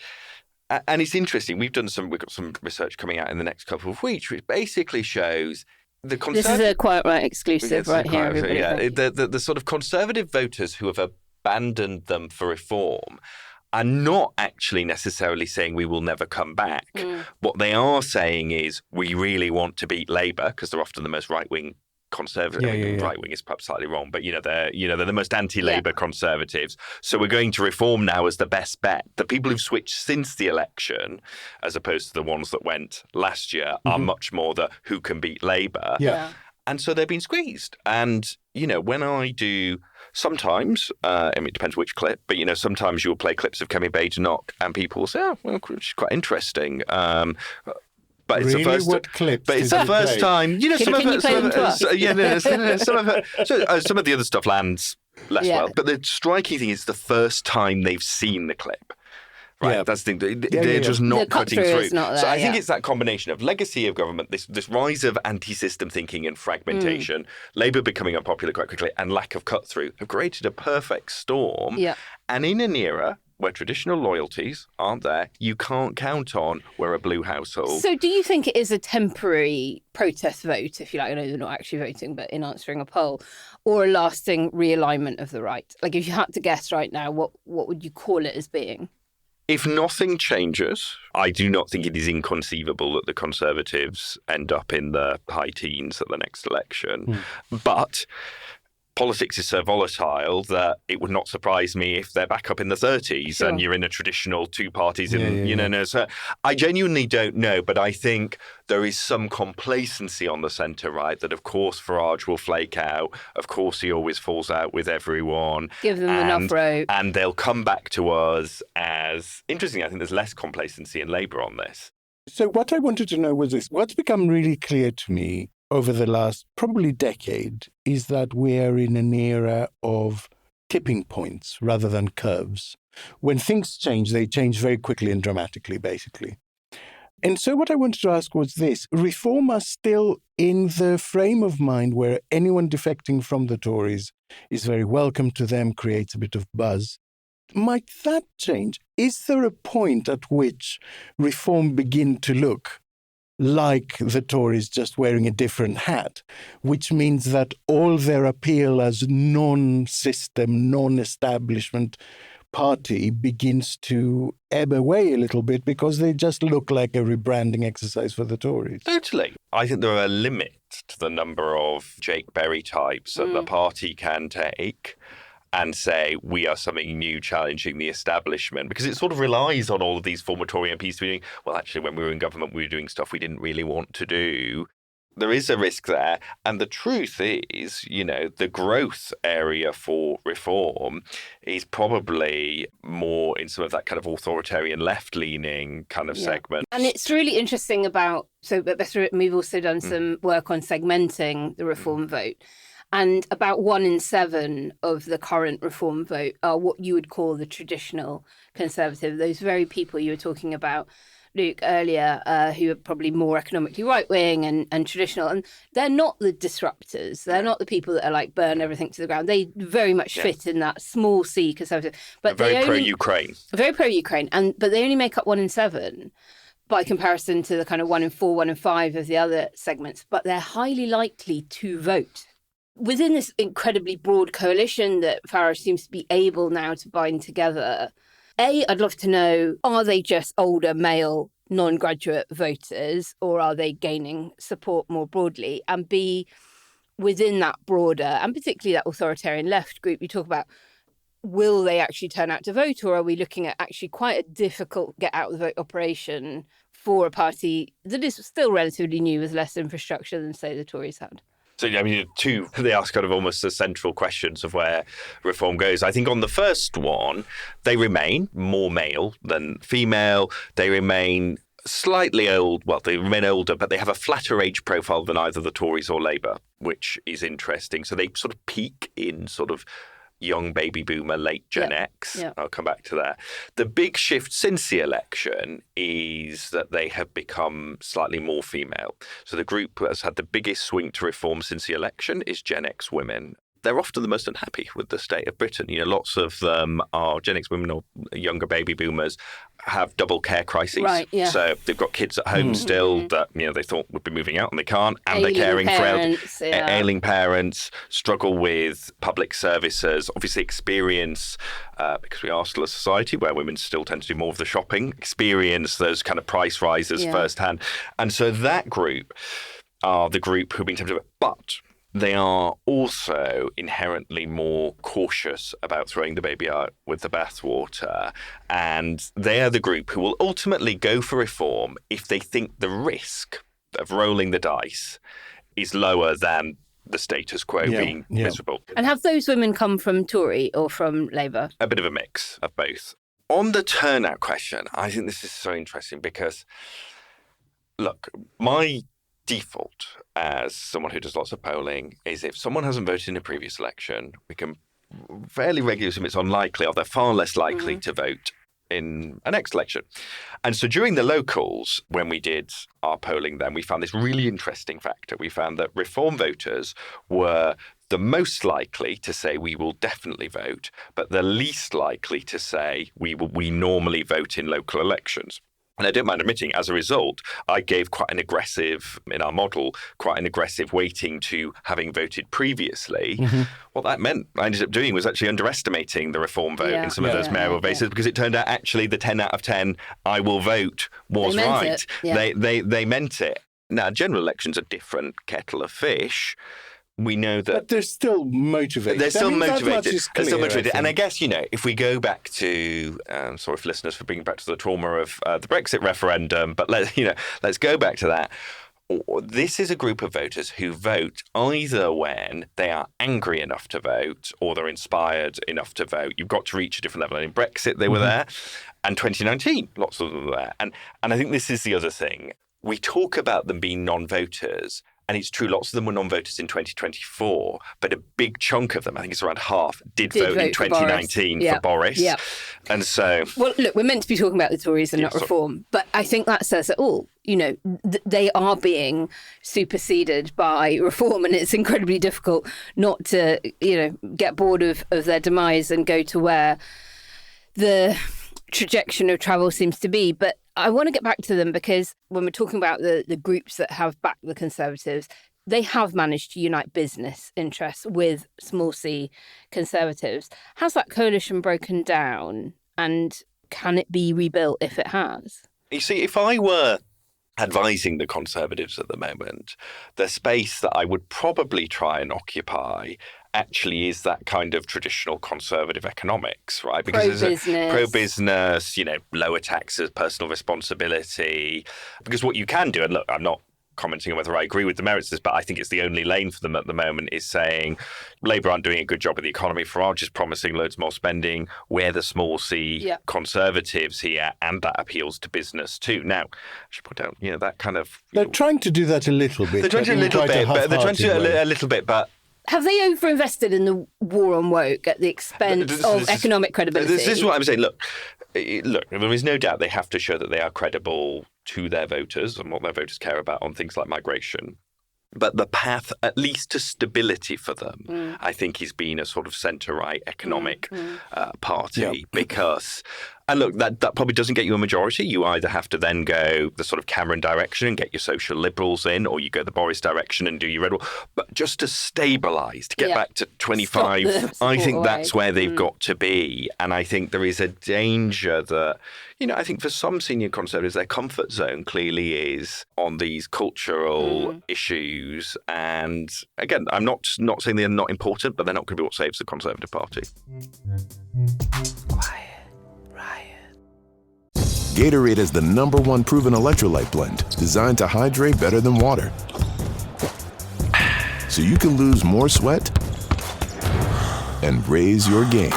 it's interesting. We've got some research coming out in the next couple of weeks, which basically shows. This is a Quiet Right exclusive right here, everybody. Yeah, the sort of Conservative voters who have abandoned them for Reform are not actually necessarily saying we will never come back. What they are saying is we really want to beat Labour, because they're often the most right-wing conservative. Right-wing is perhaps slightly wrong, but they're the most anti-Labour conservatives. So we're going to reform now as the best bet. The people who've switched since the election, as opposed to the ones that went last year, are much more the who can beat Labour. And so they've been squeezed. And, when I do sometimes, it depends which clip, but, sometimes you'll play clips of Kemi Badenoch and people will say, oh, well, it's quite interesting. But it's really? the first. What clips? But it's the first time. Some of the other stuff lands less well. But the striking thing is the first time they've seen the clip. Right, that's the thing. They're just not cutting through. Not there, so I think it's that combination of legacy of government, this rise of anti-system thinking and fragmentation, Labour becoming unpopular quite quickly, and lack of cut-through have created a perfect storm. And in an era where traditional loyalties aren't there, you can't count on we're a blue household. So do you think it is a temporary protest vote, if you like? I know they're not actually voting, but in answering a poll, or a lasting realignment of the right? Like, if you had to guess right now, what would you call it as being? If nothing changes, I do not think it is inconceivable that the Conservatives end up in the high teens at the next election. But politics is so volatile that it would not surprise me if they're back up in the 30s and you're in a traditional two parties. So I genuinely don't know, but I think there is some complacency on the centre right that, of course, Farage will flake out. Of course, he always falls out with everyone. Give them enough rope. And they'll come back to us as... Interesting, I think there's less complacency in Labour on this. So what I wanted to know was this. What's become really clear to me over the last probably decade is that we're in an era of tipping points rather than curves. When things change, they change very quickly and dramatically, basically. And so what I wanted to ask was this. Reform are still in the frame of mind where anyone defecting from the Tories is very welcome to them, creates a bit of buzz. Might that change? Is there a point at which reform begin to look like the Tories just wearing a different hat, which means that all their appeal as non-system, non-establishment party begins to ebb away a little bit because they just look like a rebranding exercise for the Tories? Totally. I think there are limits to the number of Jake Berry types that the party can take and say, we are something new challenging the establishment, because it sort of relies on all of these former Tory MPs to be doing, well, actually, when we were in government, we were doing stuff we didn't really want to do. There is a risk there. And the truth is, the growth area for reform is probably more in some of that kind of authoritarian left-leaning kind of segment. And it's really interesting we've also done some work on segmenting the reform vote. And about 1 in 7 of the current reform vote are what you would call the traditional Conservative, those very people you were talking about, Luke, earlier, who are probably more economically right-wing and traditional. And they're not the disruptors. They're not the people that are like, burn everything to the ground. They very much fit in that small C Conservative. But very pro-Ukraine. Very pro-Ukraine. But they only make up 1 in 7 by comparison to the kind of 1 in 4, 1 in 5 of the other segments. But they're highly likely to vote. Within this incredibly broad coalition that Farage seems to be able now to bind together, I'd love to know, are they just older male non-graduate voters, or are they gaining support more broadly? And B, within that broader, and particularly that authoritarian left group you talk about, will they actually turn out to vote, or are we looking at actually quite a difficult get-out-the-vote operation for a party that is still relatively new with less infrastructure than, say, the Tories had? So, they ask kind of almost the central questions of where reform goes. I think on the first one, they remain more male than female. They remain slightly old. Well, they remain older, but they have a flatter age profile than either the Tories or Labour, which is interesting. So they sort of peak in sort of young baby boomer, late Gen X. I'll come back to that. The big shift since the election is that they have become slightly more female. So the group that has had the biggest swing to reform since the election is Gen X women. they're often the most unhappy with the state of Britain. Lots of them are Gen X women or younger baby boomers have double care crises. Right, yeah. So they've got kids at home still that they thought would be moving out and they can't, and Ailing they're caring parents, for yeah. ailing parents, struggle with public services, obviously experience, because we are still a society where women still tend to do more of the shopping, experience those kind of price rises firsthand. And so that group are the group who've been tempted, but they are also inherently more cautious about throwing the baby out with the bathwater. And they are the group who will ultimately go for reform if they think the risk of rolling the dice is lower than the status quo being miserable. And have those women come from Tory or from Labour? A bit of a mix of both. On the turnout question, I think this is so interesting because, look, my default as someone who does lots of polling is if someone hasn't voted in a previous election, we can fairly regularly assume it's unlikely or they're far less likely to vote in a next election. And so during the locals, when we did our polling then, we found this really interesting factor. We found that Reform voters were the most likely to say we will definitely vote, but the least likely to say we normally vote in local elections. And I don't mind admitting, as a result, I gave in our model, quite an aggressive weighting to having voted previously. What that meant I ended up doing was actually underestimating the Reform vote in some of those mayoral races, because it turned out actually the 10 out of 10 I will vote was right. They meant it. Now, general elections are different kettle of fish. We know that... But they're still motivated. They're still motivated. They're still motivated. And I guess, if we go back to... sorry for listeners for bringing back to the trauma of the Brexit referendum, but let's go back to that. This is a group of voters who vote either when they are angry enough to vote or they're inspired enough to vote. You've got to reach a different level. And in Brexit, they were there. And 2019, lots of them were there. And I think this is the other thing. We talk about them being non-voters. And it's true, lots of them were non-voters in 2024, but a big chunk of them, I think it's around half, did vote in 2019 for Boris. Yeah. And so... Well, look, we're meant to be talking about the Tories and not Reform, but I think that says it all. They are being superseded by Reform, and it's incredibly difficult not to, get bored of their demise and go to where the trajectory of travel seems to be. But I want to get back to them because when we're talking about the groups that have backed the Conservatives, they have managed to unite business interests with small c Conservatives. Has that coalition broken down, and can it be rebuilt if it has? You see, if I were advising the Conservatives at the moment, the space that I would probably try and occupy actually is that kind of traditional conservative economics, right? Because pro-business, lower taxes, personal responsibility. Because what you can do, and look, I'm not commenting on whether I agree with the merits of this, but I think it's the only lane for them at the moment, is saying Labour aren't doing a good job with the economy, Farage is promising loads more spending, we're the small c Conservatives here, and that appeals to business too. Now, I should point out, that kind of... They're trying to do that a little bit. They're trying to do a little bit, but have they overinvested in the war on woke at the expense of economic credibility? This is what I'm saying. Look, there is no doubt they have to show that they are credible to their voters and what their voters care about on things like migration. But the path, at least to stability for them, I think has been a sort of centre-right economic party because... And look, that probably doesn't get you a majority. You either have to then go the sort of Cameron direction and get your social liberals in, or you go the Boris direction and do your red wall. But just to stabilise, to get back to 25, I think that's where they've got to be. And I think there is a danger that, I think for some senior Conservatives, their comfort zone clearly is on these cultural issues. And again, I'm not saying they're not important, but they're not going to be what saves the Conservative Party. Gatorade is the #1 proven electrolyte blend designed to hydrate better than water. So you can lose more sweat and raise your game.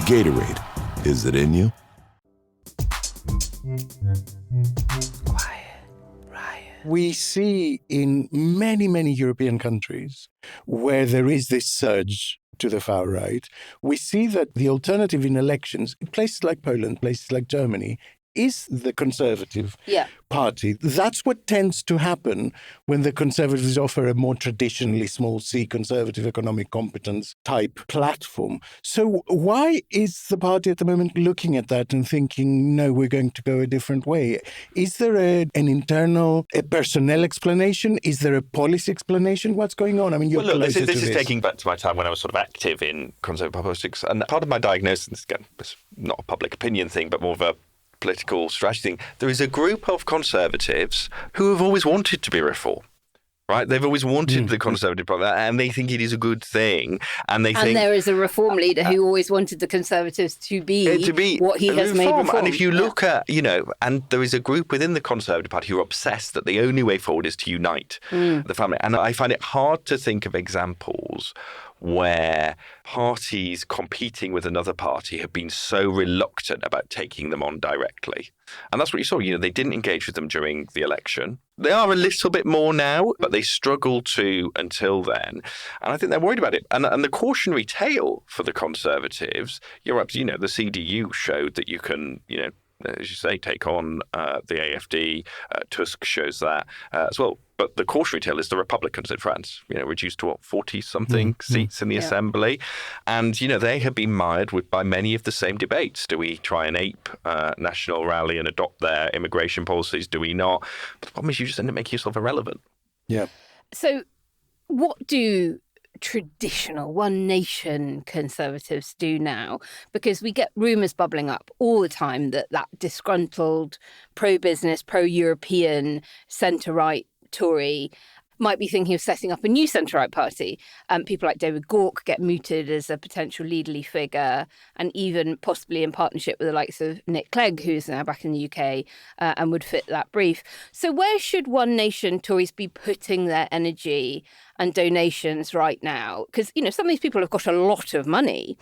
Gatorade, is it in you? We see in many, many European countries where there is this surge to the far right, we see that the alternative in elections, in places like Poland, places like Germany, is the Conservative Yeah. Party. That's what tends to happen when the Conservatives offer a more traditionally small c conservative economic competence type platform. So why is the party at the moment looking at that and thinking, no, we're going to go a different way? Is there an internal, a personnel explanation? Is there a policy explanation? What's going on? I mean, you're this closer to is taking back to my time when I was sort of active in Conservative politics. And part of my diagnosis, again, it's not a public opinion thing, but more of a political strategy thing. There is a group of Conservatives who have always wanted to be reformed. Right, they've always wanted the Conservative Party, and they think it is a good thing. And there is a reform leader who always wanted the Conservatives to be what he has made reform. And if you look at, and there is a group within the Conservative Party who are obsessed that the only way forward is to unite the family. And I find it hard to think of examples where parties competing with another party have been so reluctant about taking them on directly. And that's what you saw. They didn't engage with them during the election. They are a little bit more now, but they struggled to until then. And I think they're worried about it. And the cautionary tale for the Conservatives, you're up to, the CDU showed that you can, as you say, take on the AfD. Tusk shows that as well. But the cautionary tale is the Republicans in France, reduced to 40-something seats in the Assembly. And, they have been mired by many of the same debates. Do we try and ape National Rally and adopt their immigration policies? Do we not? But the problem is you just end up making yourself irrelevant. Yeah. So what do traditional one nation Conservatives do now? Because we get rumours bubbling up all the time that disgruntled pro-business, pro-European centre-right Tory might be thinking of setting up a new centre-right party. People like David Gauke get mooted as a potential leaderly figure, and even possibly in partnership with the likes of Nick Clegg, who's now back in the UK and would fit that brief. So where should One Nation Tories be putting their energy and donations right now? Because, some of these people have got a lot of money.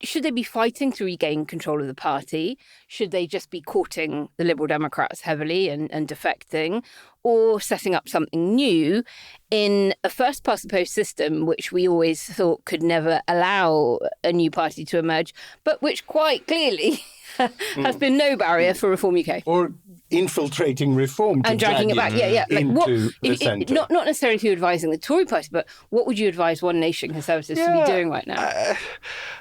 Should they be fighting to regain control of the party? Should they just be courting the Liberal Democrats heavily and defecting? Or setting up something new in a first-past-the-post system, which we always thought could never allow a new party to emerge, but which quite clearly has been no barrier for Reform UK. Or infiltrating Reform and dragging it back. Into the centre. Not necessarily to advising the Tory party, but what would you advise One Nation Conservatives to be doing right now?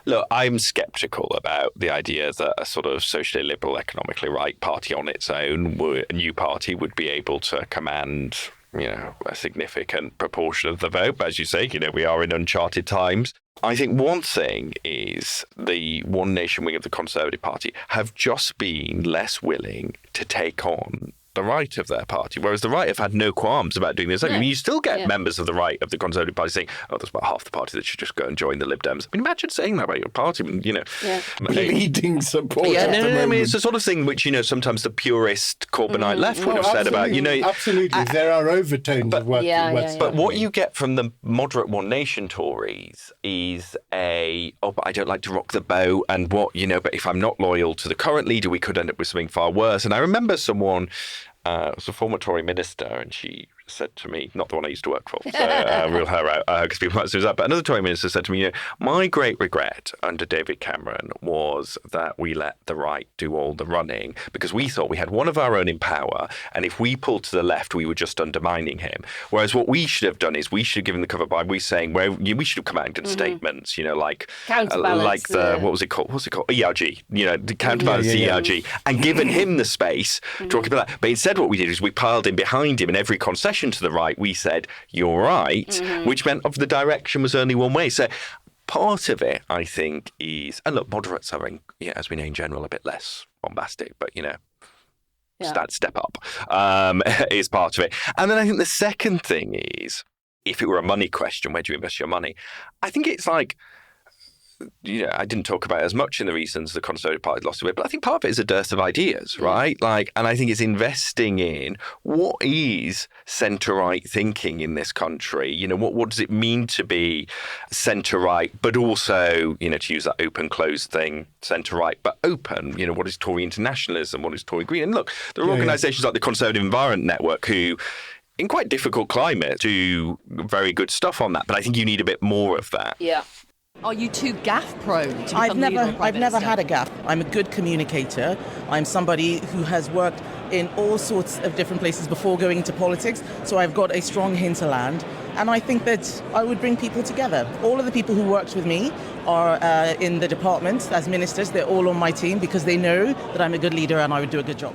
Look, I'm sceptical about the idea that a sort of socially liberal, economically right party on its own, a new party, would be able to command a significant proportion of the vote. But as you say, we are in uncharted times. I think one thing is the One Nation wing of the Conservative Party have just been less willing to take on the right of their party, whereas the right have had no qualms about doing this. I mean, you still get members of the right of the Conservative Party saying, there's about half the party that should just go and join the Lib Dems. I mean, imagine saying that about your party, Bleeding support. I mean, it's the sort of thing which, sometimes the purist Corbynite left would have said about, Absolutely. There are overtones of what's But what you get from the moderate One Nation Tories is but I don't like to rock the boat, and but if I'm not loyal to the current leader, we could end up with something far worse. And I remember someone, it was a former Tory minister, and she said to me, not the one I used to work for, so rule her out because people might say that, but another Tory minister said to me, my great regret under David Cameron was that we let the right do all the running, because we thought we had one of our own in power, and if we pulled to the left, we were just undermining him. Whereas what we should have done is we should have given the cover by we saying we should have come out and done statements, like the what was it called? ERG, the counterbalance ERG, and given him the space to talk about that. But instead, what we did is we piled in behind him, and every concession to the right, we said, you're right, which meant the direction was only one way. So part of it, I think, is, and look, moderates are, as we know in general, a bit less bombastic, but, step up is part of it. And then I think the second thing is, if it were a money question, where do you invest your money? I think it's like, I didn't talk about it as much in the reasons the Conservative Party lost away, but I think part of it is a dearth of ideas, right? And I think it's investing in what is centre-right thinking in this country. What does it mean to be centre-right, but also, to use that open-closed thing, centre-right, but open. What is Tory internationalism? What is Tory Green? And look, there are organisations like the Conservative Environment Network who, in quite difficult climate, do very good stuff on that. But I think you need a bit more of that. Yeah. Are you too gaffe prone to become I've leader or Prime never Minister? had a gaffe. I'm a good communicator. I'm somebody who has worked in all sorts of different places before going into politics, so I've got a strong hinterland, and I think that I would bring people together. All of the people who worked with me are in the department as ministers. They're all on my team because they know that I'm a good leader and I would do a good job.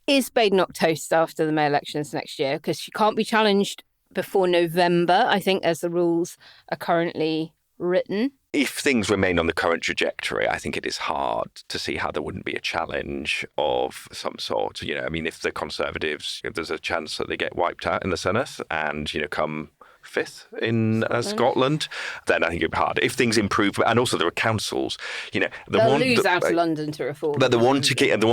Is Badenoch toast after the May elections next year? Because she can't be challenged before November, I think, as the rules are currently written. If things remain on the current trajectory, I think it is hard to see how there wouldn't be a challenge of some sort. You know, I mean, if the Conservatives, if there's a chance that they get wiped out in the Senate and, you know, come fifth in Scotland, then I think it'd be hard. If things improve, and also there are councils, you know, They'll lose out of London to reform. But the one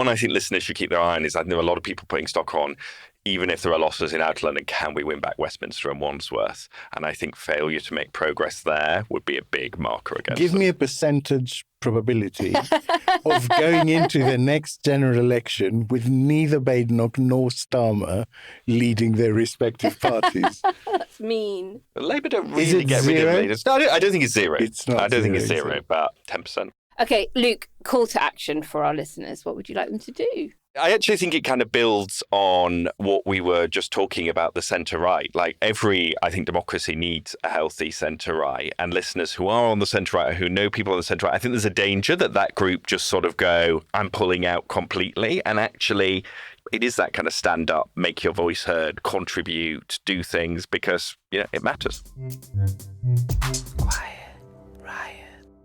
I think listeners should keep their eye on is I think there are a lot of people putting stock on, even if there are losses in Outer London, can we win back Westminster and Wandsworth? And I think failure to make progress there would be a big marker against Give them. me a percentage probability of going into the next general election with neither Badenoch nor Starmer leading their respective parties. That's mean. Labour don't Is really it get rid zero? of leaders. No, I don't think it's zero. It's not I don't think it's zero, zero, but 10%. Okay, Luke, call to action for our listeners. What would you like them to do? I actually think it kind of builds on what we were just talking about, the centre-right. Like I think democracy needs a healthy centre-right. And listeners who are on the centre-right, who know people on the centre-right, I think there's a danger that group just sort of go, I'm pulling out completely. And actually, it is that kind of stand up, make your voice heard, contribute, do things, because, you know, it matters.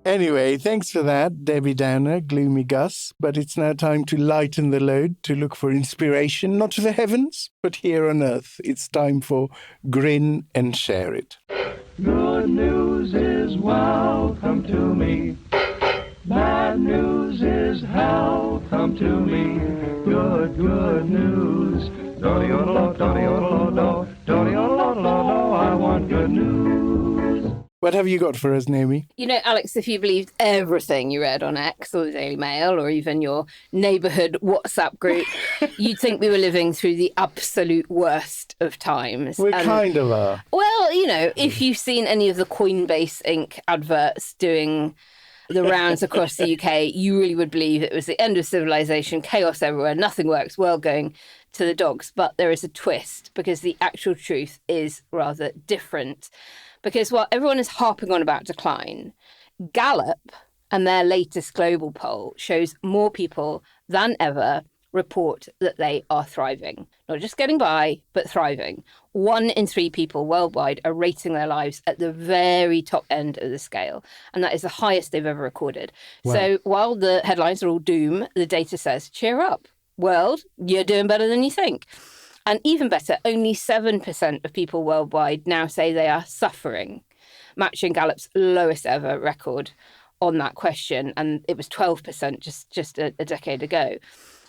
Anyway, thanks for that, Debbie Downer, Gloomy Gus. But it's now time to lighten the load, to look for inspiration, not to the heavens, but here on earth. It's time for Grin and Share It. Good news is welcome to me. Bad news is hell come to me. Good news. Do-de-o-do-lo, do-de-o-do-lo, do-de-o-do-lo, I want good news. What have you got for us, Naomi? You know, Alex, if you believed everything you read on X or the Daily Mail or even your neighbourhood WhatsApp group, you'd think we were living through the absolute worst of times. We kind of are. Well, you know, if you've seen any of the Coinbase Inc. adverts doing the rounds across the UK, you really would believe it was the end of civilization, chaos everywhere, nothing works, world going to the dogs. But there is a twist, because the actual truth is rather different. Because while everyone is harping on about decline, Gallup and their latest global poll shows more people than ever report that they are thriving. Not just getting by, but thriving. 1 in 3 people worldwide are rating their lives at the very top end of the scale. And that is the highest they've ever recorded. Wow. So while the headlines are all doom, the data says, cheer up. World, you're doing better than you think. And even better, only 7% of people worldwide now say they are suffering, matching Gallup's lowest ever record on that question. And it was 12% just a decade ago.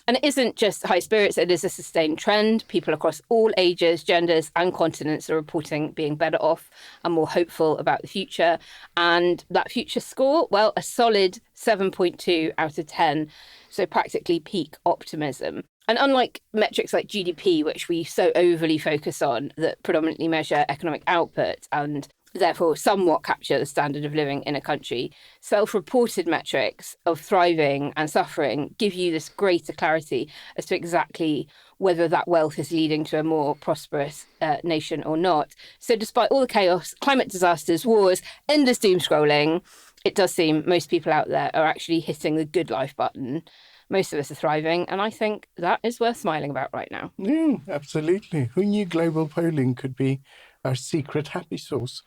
And it isn't just high spirits, it is a sustained trend. People across all ages, genders and continents are reporting being better off and more hopeful about the future. And that future score, well, a solid 7.2 out of 10. So practically peak optimism. And unlike metrics like GDP, which we so overly focus on, that predominantly measure economic output and therefore somewhat capture the standard of living in a country, self-reported metrics of thriving and suffering give you this greater clarity as to exactly whether that wealth is leading to a more prosperous nation or not. So despite all the chaos, climate disasters, wars, endless doom scrolling, it does seem most people out there are actually hitting the good life button. Most of us are thriving, and I think that is worth smiling about right now. Yeah, absolutely. Who knew global polling could be our secret happy source?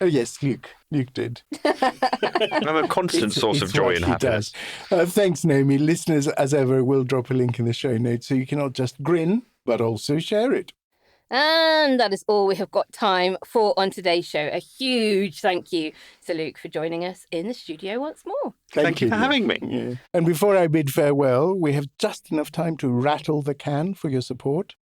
Oh, yes, Luke. Luke did. I'm a constant source of joy and happiness. Thanks, Naomi. Listeners, as ever, we'll drop a link in the show notes so you can not just grin, but also share it. And that is all we have got time for on today's show. A huge thank you to Luke for joining us in the studio once more. Thank you for having me. Yeah. And before I bid farewell, we have just enough time to rattle the can for your support.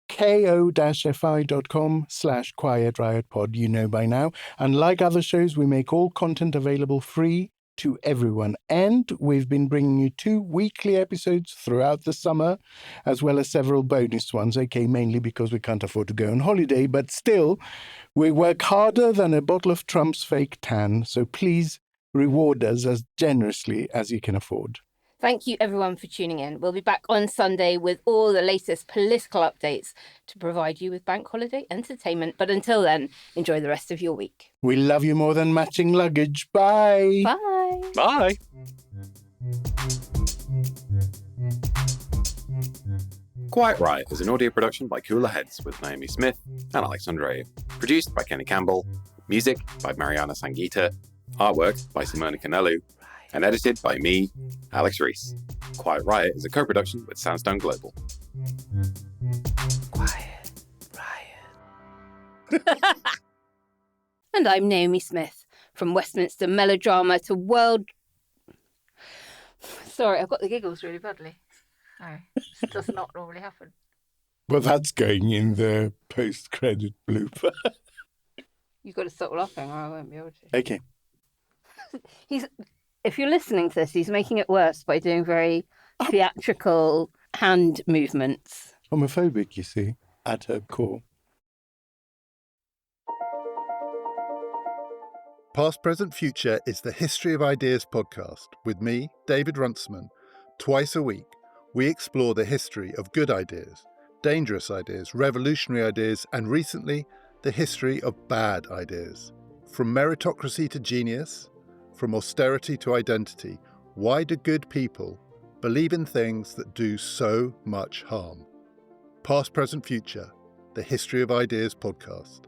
ko-fi.com/Quiet Riot Pod, you know by now. And like other shows, we make all content available free to everyone. And we've been bringing you 2 weekly episodes throughout the summer, as well as several bonus ones, okay, mainly because we can't afford to go on holiday, but still, we work harder than a bottle of Trump's fake tan, so please reward us as generously as you can afford. Thank you, everyone, for tuning in. We'll be back on Sunday with all the latest political updates to provide you with bank holiday entertainment. But until then, enjoy the rest of your week. We love you more than matching luggage. Bye. Bye. Bye. Quite Right is an audio production by Cooler Heads with Naomi Smith and Alex Andreou. Produced by Kenny Campbell. Music by Mariana Sangeeta. Artwork by Simona Canelu. And edited by me, Alex Reese. Quiet Riot is a co-production with Soundstone Global. Quiet Riot. And I'm Naomi Smith. From Westminster melodrama to world... Sorry, I've got the giggles really badly. Sorry, this does not normally happen. Well, that's going in the post-credit blooper. You've got to stop laughing or I won't be able to. Okay. If you're listening to this, he's making it worse by doing very theatrical hand movements. Homophobic, you see, at her core. Past, Present, Future is the History of Ideas podcast with me, David Runciman. Twice a week, we explore the history of good ideas, dangerous ideas, revolutionary ideas, and recently, the history of bad ideas. From meritocracy to genius, from austerity to identity, why do good people believe in things that do so much harm? Past, Present, Future, the History of Ideas podcast.